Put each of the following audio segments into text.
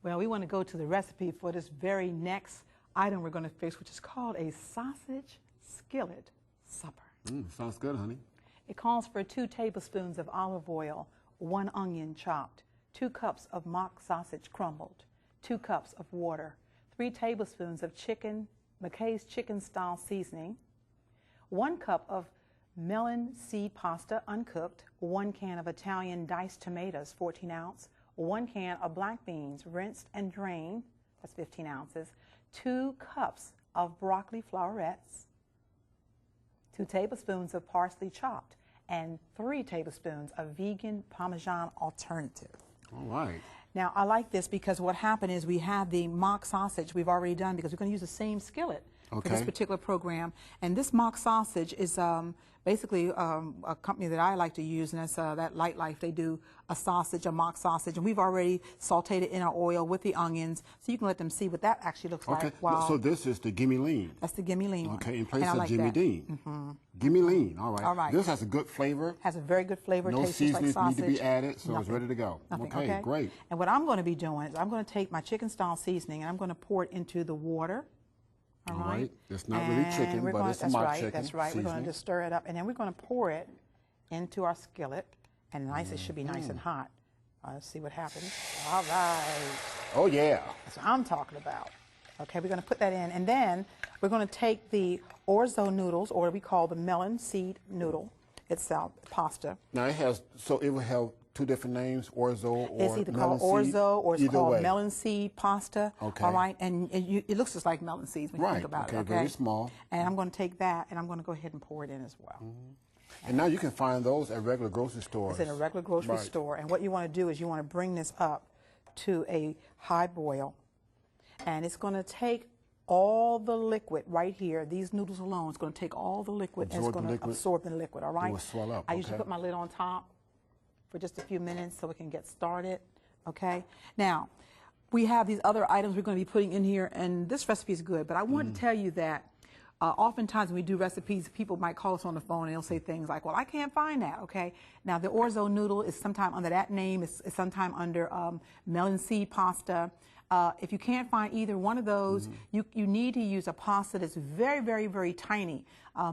Well, we want to go to the recipe for this very next item we're going to fix, which is called a sausage skillet supper. Sounds good, honey. It calls for 2 tablespoons of olive oil, 1 onion chopped, 2 cups of mock sausage crumbled, 2 cups of water, 3 tablespoons of McKay's chicken style seasoning, 1 cup of melon seed pasta uncooked, 1 can of Italian diced tomatoes, 14 ounce, 1 can of black beans rinsed and drained, that's 15 ounces, 2 cups of broccoli florets, 2 tablespoons of parsley chopped, and 3 tablespoons of vegan Parmesan alternative. All right. Now, I like this because what happened is we have the mock sausage we've already done because we're going to use the same skillet for this particular program. And this mock sausage is basically a company that I like to use, and that's that Light Life. They do a sausage, a mock sausage, and we've already sauteed it in our oil with the onions, so you can let them see what that actually looks like. Wow. So this is the Gimme Lean. That's the Gimme Lean. Okay, in place of Jimmy Dean. Gimme Lean. All right. All right. This has a good flavor. Has a very good flavor. No Tastes just like seasonings sausage. need to be added, so it's ready to go. Okay, great. And what I'm going to be doing is I'm going to take my chicken style seasoning and I'm going to pour it into the water. All right. It's not really chicken, but it's mock chicken. That's right. We're going to just stir it up, and then we're going to pour it into our skillet. And it should be nice and hot. Let's see what happens. All right. Oh, yeah. That's what I'm talking about. Okay, we're going to put that in, and then we're going to take the orzo noodles, or we call the melon seed noodle itself, pasta. Now it will have 2 different names, orzo or It's either melon called seed? orzo or it's Either called way. melon seed pasta. Okay. All right, and it looks just like melon seeds when you think about it. Okay, very small. And I'm going to take that and I'm going to go ahead and pour it in as well. And now you can find those at regular grocery stores. It's in a regular grocery store. And what you want to do is you want to bring this up to a high boil. And it's going to take all the liquid right here. These noodles alone, it's going to take all the liquid and it's going to absorb the liquid, all right? It will swell up, I usually put my lid on top for just a few minutes so we can get started, okay? Now, we have these other items we're going to be putting in here, and this recipe is good, but I want to tell you that oftentimes when we do recipes, people might call us on the phone and they'll say things like, well, I can't find that, okay? Now, the orzo noodle is sometime under that name. It's sometime under melon seed pasta. If you can't find either one of those, you need to use a pasta that's very, very, very tiny.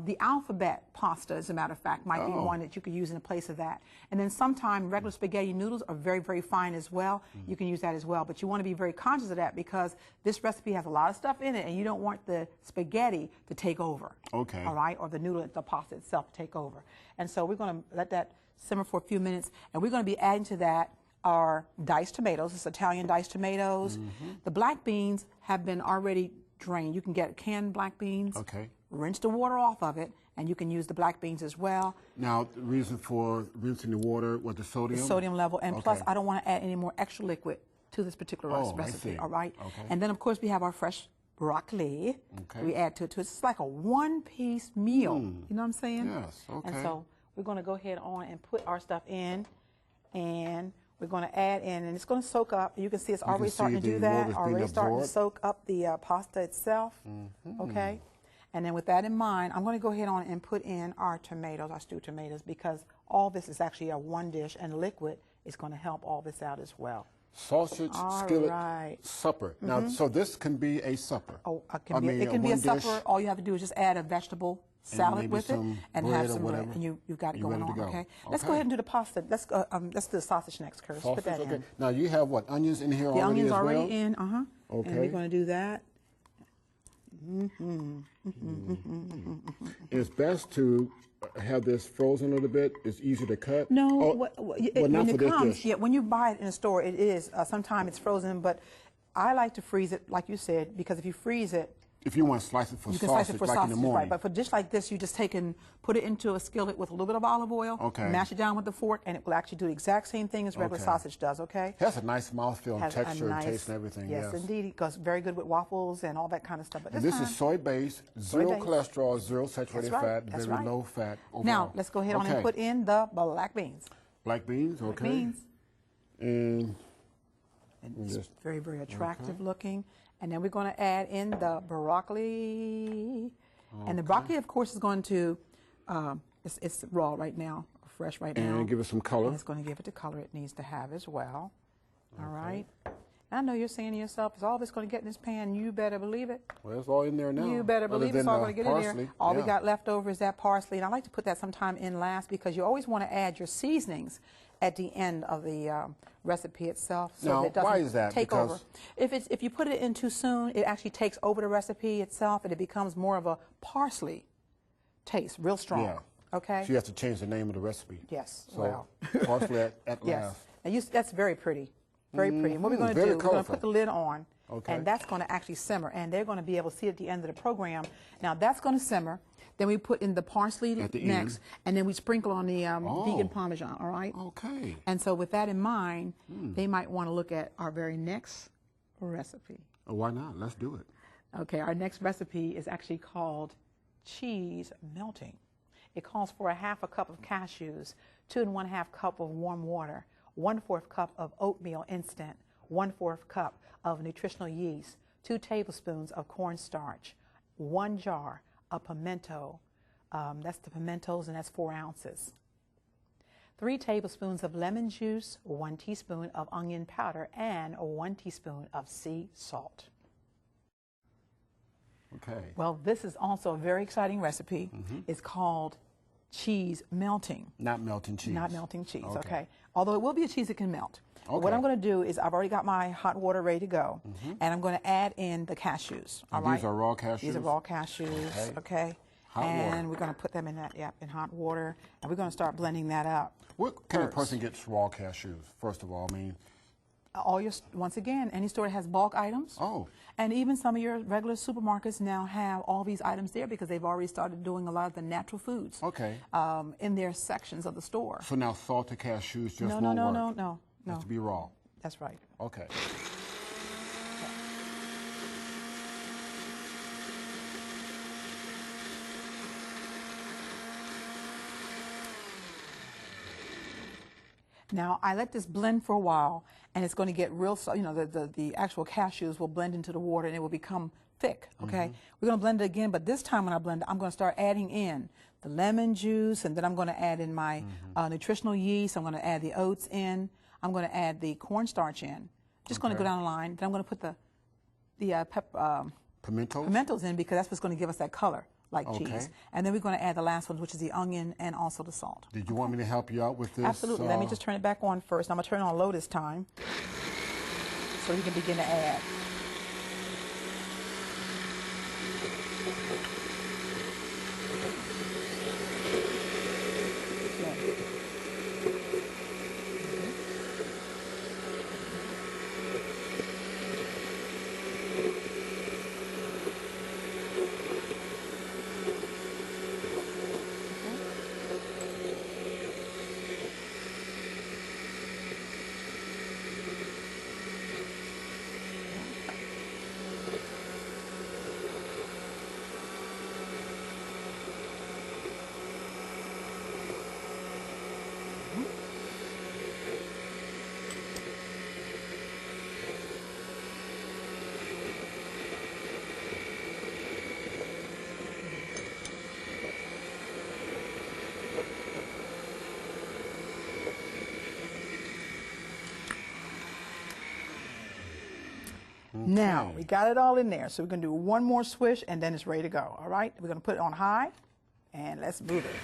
The alphabet pasta, as a matter of fact, might be one that you could use in place of that. And then sometime regular spaghetti noodles are very, very fine as well. You can use that as well. But you want to be very conscious of that because this recipe has a lot of stuff in it and you don't want the spaghetti to take over. Okay. All right? Or the noodle, the pasta itself to take over. And so we're going to let that simmer for a few minutes, and we're going to be adding to that are diced tomatoes. It's Italian diced tomatoes. The black beans have been already drained. You can get canned black beans. Okay. Rinse the water off of it, and you can use the black beans as well. Now, the reason for rinsing the water was the sodium? The sodium level, and plus I don't want to add any more extra liquid to this particular recipe, all right? Okay. And then, of course, we have our fresh broccoli. We add to it. It's like a one-piece meal. You know what I'm saying? Yes, okay. And so we're going to go ahead on and put our stuff in, and we're going to add in, and it's going to soak up. You can see it's already starting to do that. Already starting to soak up the pasta itself. Okay? And then with that in mind, I'm going to go ahead on and put in our tomatoes, our stewed tomatoes, because all this is actually a one dish, and liquid is going to help all this out as well. Sausage skillet supper. Now, so this can be a supper. Oh, it can be a supper. All you have to do is just add a vegetable salad with it and have some bread, and you've got it going on. Okay. Let's go ahead and do the pasta. Let's do the sausage next, Curtis. Put that in. Now you have what, onions in here already? The onions as well? already in. Okay. And we're going to do that. It's best to have this frozen a little bit. It's easy to cut. No, not for this dish. Yeah, when you buy it in a store, it is. Sometimes it's frozen, but I like to freeze it, like you said, because if you freeze it, if you want to slice it for you can sausage, slice it for like sausage, in the morning. right? But for a dish like this, you just put it into a skillet with a little bit of olive oil, mash it down with a fork, and it will actually do the exact same thing as regular sausage does. Okay. It has a nice mouthfeel and texture and taste and everything. Yes, indeed. It goes very good with waffles and all that kind of stuff. But this is soy-based, zero cholesterol, zero saturated fat, very low fat overall. Now let's go ahead on and put in the black beans. Black beans, okay. Black beans. And it's very, very attractive looking. And then we're going to add in the broccoli. And the broccoli, of course, is going to, it's raw right now, fresh right now. And give it some color. And it's going to give it the color it needs to have as well. All right. I know you're saying to yourself, is all this going to get in this pan? You better believe it. Well, it's all in there now. You better believe it's all going to get in there. All we yeah. got left over is that parsley. And I like to put that sometime in last because you always want to add your seasonings at the end of the recipe itself. So now, that it doesn't why is that? take because over. If you put it in too soon, it actually takes over the recipe itself and it becomes more of a parsley taste, real strong. Yeah. Okay? So you have to change the name of the recipe. Yes. So well. parsley at Yes. last. And that's very pretty. Very pretty. And what we're going to do, we're going to put the lid on, and that's going to actually simmer, and they're going to be able to see at the end of the program. Now, that's going to simmer. Then we put in the parsley next, and then we sprinkle on the vegan Parmesan, all right? Okay. And so with that in mind, they might want to look at our very next recipe. Oh, why not? Let's do it. Okay, our next recipe is actually called cheese melting. It calls for 1/2 cup of cashews, 2 1/2 cup of warm water, 1/4 cup of oatmeal instant, 1/4 cup of nutritional yeast, 2 tablespoons of cornstarch, 1 jar of pimento, that's the pimentos, and that's 4 ounces. 3 tablespoons of lemon juice, 1 teaspoon of onion powder, and 1 teaspoon of sea salt. Okay. Well, this is also a very exciting recipe. It's called cheese melting. Not melting cheese. Not melting cheese, okay. Although it will be a cheese that can melt. Okay. What I'm going to do is I've already got my hot water ready to go, and I'm going to add in the cashews, all right? These are raw cashews? These are raw cashews, okay. Hot and water. we're going to put them in that, in hot water, and we're going to start blending that up. What kind of person gets raw cashews, first of all? I mean, once again, any store that has bulk items. Oh. And even some of your regular supermarkets now have all these items there because they've already started doing a lot of the natural foods. Okay. In their sections of the store. So now salted cashews just won't work? No. It has to be raw. That's right. Okay. Now, I let this blend for a while, and it's going to get real, the actual cashews will blend into the water, and it will become thick, okay? We're going to blend it again, but this time when I blend it, I'm going to start adding in the lemon juice, and then I'm going to add in my nutritional yeast. I'm going to add the oats in. I'm going to add the cornstarch in. Just going to go down the line. Then I'm going to put the pimentos in because that's what's going to give us that color, like cheese. And then we're going to add the last one, which is the onion and also the salt. Did you want me to help you out with this? Absolutely. Let me just turn it back on first. I'm going to turn it on low this time so you can begin to add. Now, we got it all in there, so we're going to do one more swish, and then it's ready to go, all right? We're going to put it on high, and let's move it.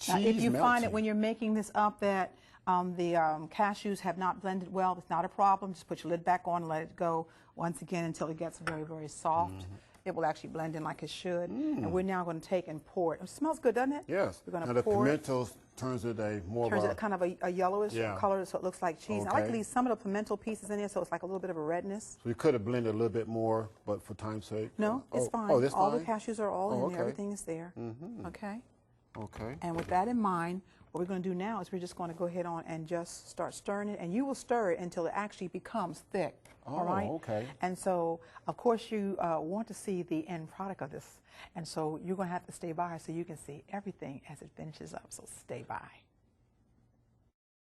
Now, if you find that when you're making this up that the cashews have not blended well, it's not a problem. Just put your lid back on and let it go once again until it gets very, very soft. It will actually blend in like it should. And we're now going to take and pour it. It smells good, doesn't it? Yes. We're going now to pour the pimentos turns it kind of a yellowish color, so it looks like cheese. I like to leave some of the pimento pieces in there, so it's like a little bit of a redness. So you could have blended a little bit more, but for time's sake? No, it's fine. Oh, that's all fine? the cashews are all in there. Everything is there. Okay? Okay. And with that in mind, what we're going to do now is we're just going to go ahead on and just start stirring it, and you will stir it until it actually becomes thick. All right? Okay. And so, of course, you want to see the end product of this, and so you're going to have to stay by so you can see everything as it finishes up. So stay by.